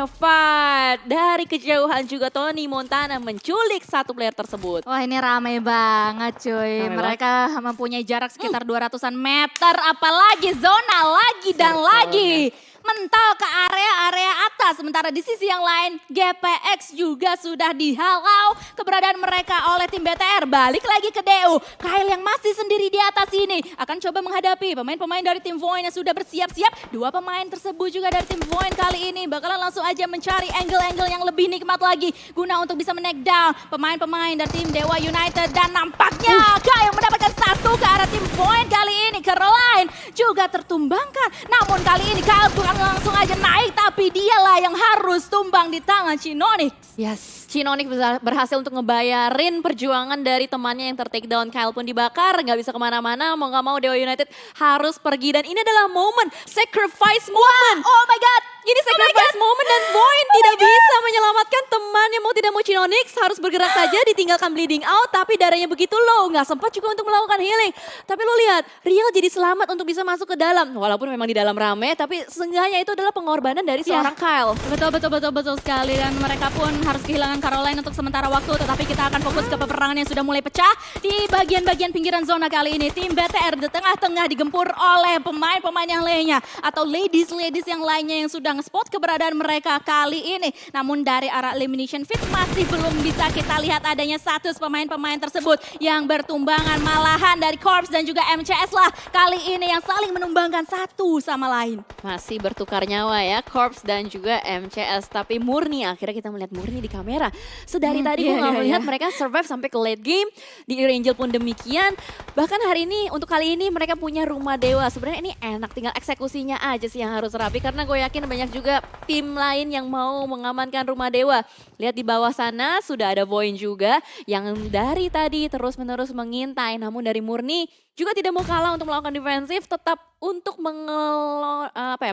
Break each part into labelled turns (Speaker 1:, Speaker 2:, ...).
Speaker 1: of fight. Dari kejauhan juga Tony Montana menculik satu player tersebut.
Speaker 2: Wah ini ramai banget cuy.
Speaker 1: Ramai
Speaker 2: Mereka mempunyai jarak sekitar 200-an meter. Apalagi zona lagi dan
Speaker 1: Seru
Speaker 2: lagi. Mental ke area-area atas. Sementara di sisi yang lain GPX juga sudah dihalau keberadaan mereka oleh tim BTR. Balik lagi ke DU. Kyle yang masih sendiri di atas ini. Akan coba menghadapi pemain-pemain dari tim Void yang sudah bersiap-siap. Dua pemain tersebut juga dari tim Void kali ini bakalan langsung aja mencari angle-angle yang lebih nikmat lagi. Guna untuk bisa men-knock down pemain-pemain dari tim Dewa United. Dan nampaknya Kyle yang mendapatkan satu ke arah tim Void kali ini. Caroline juga tertumbangkan. Namun kali ini Kyle bukan langsung aja naik, tapi dialah yang harus tumbang di tangan Chinonix.
Speaker 1: Yes, Chinonix berhasil untuk ngebayarin perjuangan dari temannya yang ter-take down. Kyle pun dibakar, nggak bisa kemana-mana, mau nggak mau Dewa United harus pergi. Dan ini adalah momen, sacrifice moment.
Speaker 2: Oh my god,
Speaker 1: Ini sacrifice moment dan Void tidak bisa menyelamatkan temannya. Mau tidak mau Chinonix harus bergerak saja, ditinggalkan bleeding out. Tapi darahnya begitu low, nggak sempat juga untuk melakukan healing. Tapi lo lihat, Real jadi selamat untuk bisa masuk ke dalam. Walaupun memang di dalam rame, tapi seenggaknya itu adalah pengorbanan dari seorang Kyle.
Speaker 2: Betul sekali. Dan mereka pun harus kehilangan Caroline untuk sementara waktu. Tetapi kita akan fokus ke peperangan yang sudah mulai pecah. Di bagian-bagian pinggiran zona kali ini, tim BTR di tengah-tengah digempur oleh pemain-pemain yang lainnya. Atau ladies-ladies yang lainnya yang sudah nge-spot keberadaan mereka kali ini. Namun dari arah elimination fit masih belum bisa kita lihat adanya status pemain-pemain tersebut yang bertumbangan. Malahan dari Corps dan juga MCS lah kali ini yang saling menumbangkan satu sama lain.
Speaker 1: Masih bertukar nyawa ya, Corps dan juga MCS. Tapi murni, akhirnya kita melihat murni di kamera. Sedari tadi gue gak melihat mereka survive sampai ke late game. Di Erangel pun demikian. Bahkan hari ini, untuk kali ini mereka punya rumah dewa. Sebenarnya ini enak, tinggal eksekusinya aja sih yang harus rapi. Karena gue yakin banyak juga tim lain yang mau mengamankan rumah dewa. Lihat di bawah sana sudah ada Void juga yang dari tadi terus-menerus mengintai. Namun dari murni juga tidak mau kalah untuk melakukan defensif, tetap untuk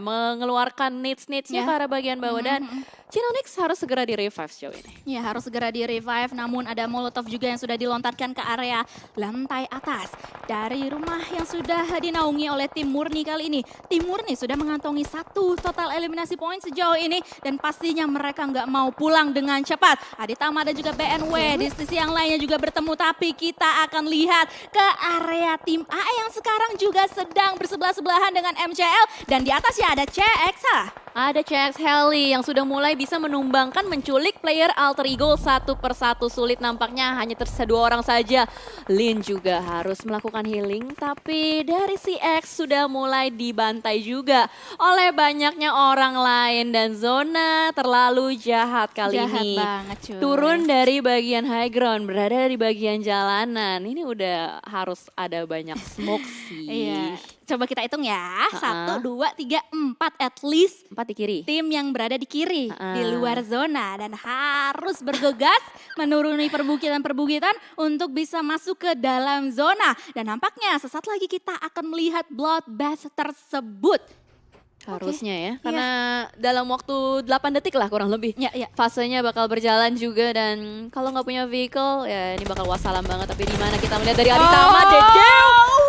Speaker 1: mengeluarkan needs-needsnya ke arah bagian bawah. Dan Chinonix harus segera di-revive sejauh ini.
Speaker 2: Ya harus segera di-revive, namun ada Molotov juga yang sudah dilontarkan ke area lantai atas. Dari rumah yang sudah dinaungi oleh tim Murni kali ini. Tim Murni sudah mengantongi satu total eliminasi point sejauh ini. Dan pastinya mereka nggak mau pulang dengan cepat. Aditama dan juga BNW di sisi yang lainnya juga bertemu. Tapi kita akan lihat ke area tim A yang sekarang juga sedang bersebelah-sebelahan dengan MCL. Dan di atasnya ada CXA.
Speaker 1: Ada CX Heli yang sudah mulai bisa menumbangkan, menculik player alter ego satu persatu. Sulit nampaknya hanya tersisa 2 orang saja. Lin juga harus melakukan healing, tapi dari CX sudah mulai dibantai juga oleh banyaknya orang lain. Dan zona terlalu jahat kali ini.
Speaker 2: Banget cuy.
Speaker 1: Turun dari bagian high ground, berada di bagian jalanan. Ini udah harus ada banyak smoke sih.
Speaker 2: Iya. Coba kita hitung ya, 1, 2, 3, 4 at least.
Speaker 1: 4 di kiri.
Speaker 2: Tim yang berada di kiri, di luar zona. Dan harus bergegas menuruni perbukitan-perbukitan untuk bisa masuk ke dalam zona. Dan nampaknya sesaat lagi kita akan melihat bloodbath tersebut.
Speaker 1: Harusnya ya, karena dalam waktu 8 detik lah kurang lebih. Fasenya bakal berjalan juga dan kalau nggak punya vehicle ya ini bakal wassalam banget. Tapi di mana kita melihat dari Aditama,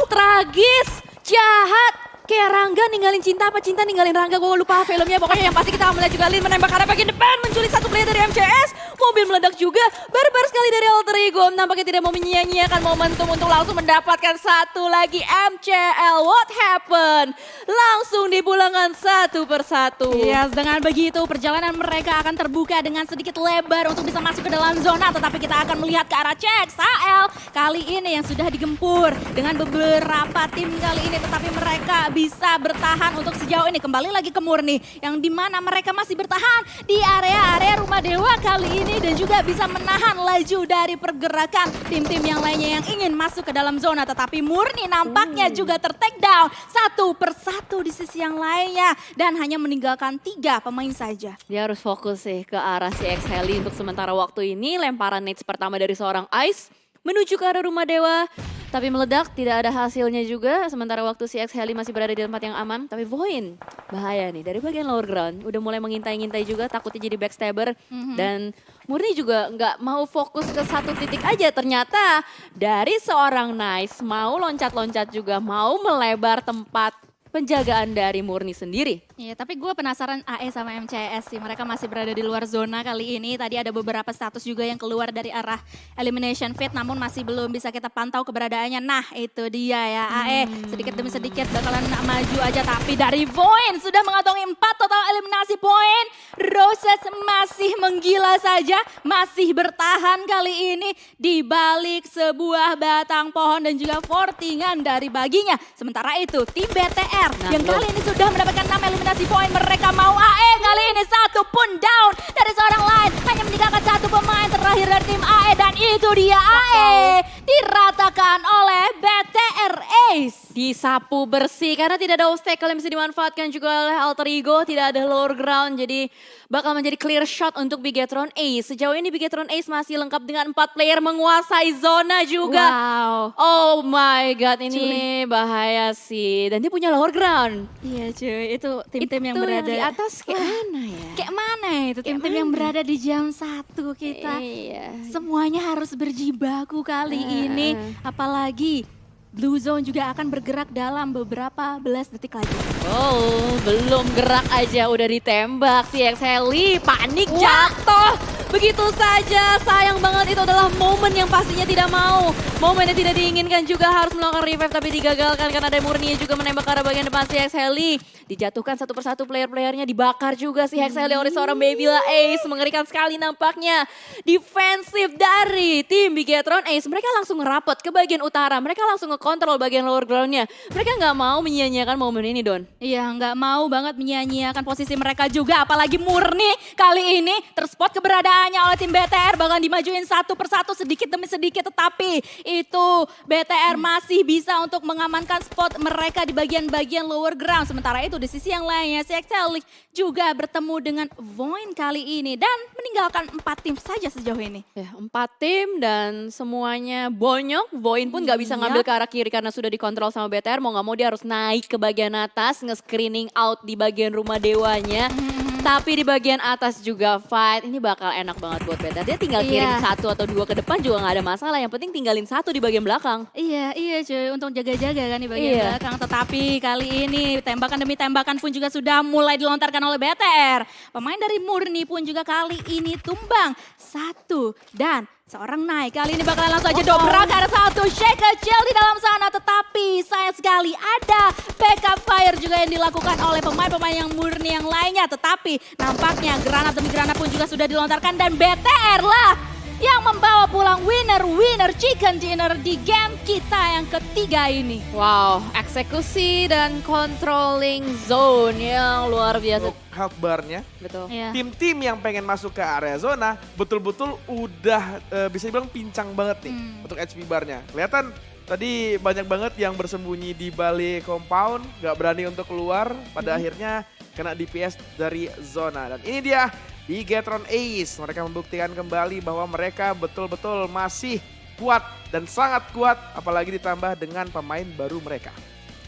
Speaker 1: tragis, jahat. Kayak Rangga ninggalin cinta apa cinta ninggalin Rangga, gue lupa filmnya. Pokoknya yang pasti kita melihat juga Lin menembak arah bagian depan, menculik satu player dari MCS. Mobil meledak juga, barbar sekali dari alter ego. Nampaknya tidak mau menyia-nyiakan momentum untuk langsung mendapatkan satu lagi MCL. What happened? Langsung dipulangkan satu persatu.
Speaker 2: Yes, dengan begitu perjalanan mereka akan terbuka dengan sedikit lebar untuk bisa masuk ke dalam zona. Tetapi kita akan melihat ke arah CXAL kali ini yang sudah digempur dengan beberapa tim kali ini. Tetapi mereka bisa bertahan untuk sejauh ini. Kembali lagi ke Murni yang dimana mereka masih bertahan di area-area rumah dewa kali ini. Dan juga bisa menahan laju dari pergerakan tim-tim yang lainnya yang ingin masuk ke dalam zona. Tetapi Murni nampaknya juga ter-take down satu persatu di sisi yang lainnya. Dan hanya meninggalkan 3 pemain saja.
Speaker 1: Dia harus fokus sih ke arah CX Heli untuk sementara waktu ini. Lemparan nades pertama dari seorang Ice menuju ke arah rumah dewa. Tapi meledak, tidak ada hasilnya juga. Sementara waktu CX Heli masih berada di tempat yang aman. Tapi Void, bahaya nih. Dari bagian lower ground, udah mulai mengintai-ngintai juga. Takutnya jadi backstabber. Dan Murni juga nggak mau fokus ke satu titik aja. Ternyata dari seorang Nice, mau loncat-loncat juga. Mau melebar tempat penjagaan dari Murni sendiri.
Speaker 2: Iya, tapi gue penasaran AE sama MCS sih. Mereka masih berada di luar zona kali ini. Tadi ada beberapa status juga yang keluar dari arah elimination fit, namun masih belum bisa kita pantau keberadaannya. Nah, itu dia ya AE. Sedikit demi sedikit bakalan maju aja, tapi dari Voin sudah mengantongi 4 total eliminasi poin. Roses masih menggila saja, masih bertahan kali ini di balik sebuah batang pohon dan juga fortingan dari baginya. Sementara itu tim BTR yang kali ini sudah mendapatkan 6 eliminasi poin. Mereka mau AE kali ini 1 pun down dari seorang lain. Hanya meninggalkan 1 pemain terakhir dari tim AE dan itu dia AE. Diratakan oleh BTR Ace.
Speaker 1: Disapu bersih karena tidak ada obstacle yang bisa dimanfaatkan juga oleh Alter Ego. Tidak ada lower ground, jadi bakal menjadi clear shot untuk Bigetron Ace. Sejauh ini Bigetron Ace masih lengkap dengan 4 player menguasai zona juga.
Speaker 2: Wow.
Speaker 1: Oh my god, ini bahaya sih. Dan dia punya lower ground.
Speaker 2: Iya cuy, itu tim-tim yang berada
Speaker 1: di atas kayak mana ya?
Speaker 2: Kayak mana itu tim-tim yang berada di jam 1 kita.
Speaker 1: Iya.
Speaker 2: Semuanya harus berjibaku kali ini. Apalagi Blue Zone juga akan bergerak dalam beberapa belas detik lagi.
Speaker 1: Oh, belum gerak aja udah ditembak si Exheli, panik jatuh. Begitu saja, sayang banget itu adalah momen yang pastinya tidak mau. Momen yang tidak diinginkan juga harus melakukan revive tapi digagalkan karena ada Murni juga menembak ke arah bagian depan si Exheli. Dijatuhkan satu persatu player-playernya, dibakar juga si Exheli oleh seorang Babila Ace. Mengerikan sekali nampaknya. Defensif dari tim Bigetron Ace, mereka langsung ngerapot ke bagian utara. Mereka langsung ngekontrol bagian lower groundnya. Mereka nggak mau menyia-nyiakan momen ini, Don.
Speaker 2: Iya, nggak mau banget menyia-nyiakan posisi mereka juga. Apalagi Murni kali ini terspot keberadaannya oleh tim BTR. Bahkan dimajuin satu persatu sedikit demi sedikit. Tetapi itu BTR masih bisa untuk mengamankan spot mereka di bagian-bagian lower ground. Sementara itu di sisi yang lainnya si Exheli juga bertemu dengan Voin kali ini. Dan meninggalkan 4 tim saja sejauh ini.
Speaker 1: Ya, 4 tim dan semuanya bonyok. Voin pun nggak bisa ngambil ke arah kiri karena sudah dikontrol sama BTR. Mau nggak mau dia harus naik ke bagian atas, nge-screening out di bagian rumah dewanya. Tapi di bagian atas juga fight. Ini bakal enak banget buat BTR. Dia tinggal kirim 1 atau 2 ke depan juga nggak ada masalah. Yang penting tinggalin 1 di bagian belakang.
Speaker 2: Iya cuy, untuk jaga-jaga kan di bagian belakang. Tetapi kali ini tembakan demi tembakan pun juga sudah mulai dilontarkan oleh BTR. Pemain dari Murni pun juga kali ini tumbang 1 dan seorang naik. Kali ini bakalan langsung aja dobrak ke arah 1 shake kecil di dalam sana. Tetapi sayang sekali ada backup fire juga yang dilakukan oleh pemain-pemain yang Murni yang lainnya. Tetapi nampaknya granat demi granat pun juga sudah dilontarkan dan BTR lah yang membawa pulang winner chicken dinner di game kita yang ketiga ini.
Speaker 1: Wow, eksekusi dan controlling zone yang luar biasa.
Speaker 3: Health bar-nya,
Speaker 1: Betul.
Speaker 2: Iya.
Speaker 3: tim-tim yang pengen masuk ke area zona betul-betul udah bisa dibilang pincang banget nih untuk HP bar-nya. Kelihatan tadi banyak banget yang bersembunyi di balik compound, gak berani untuk keluar, pada akhirnya kena DPS dari zona. Dan ini dia Bigetron Ace, mereka membuktikan kembali bahwa mereka betul-betul masih kuat dan sangat kuat, apalagi ditambah dengan pemain baru mereka.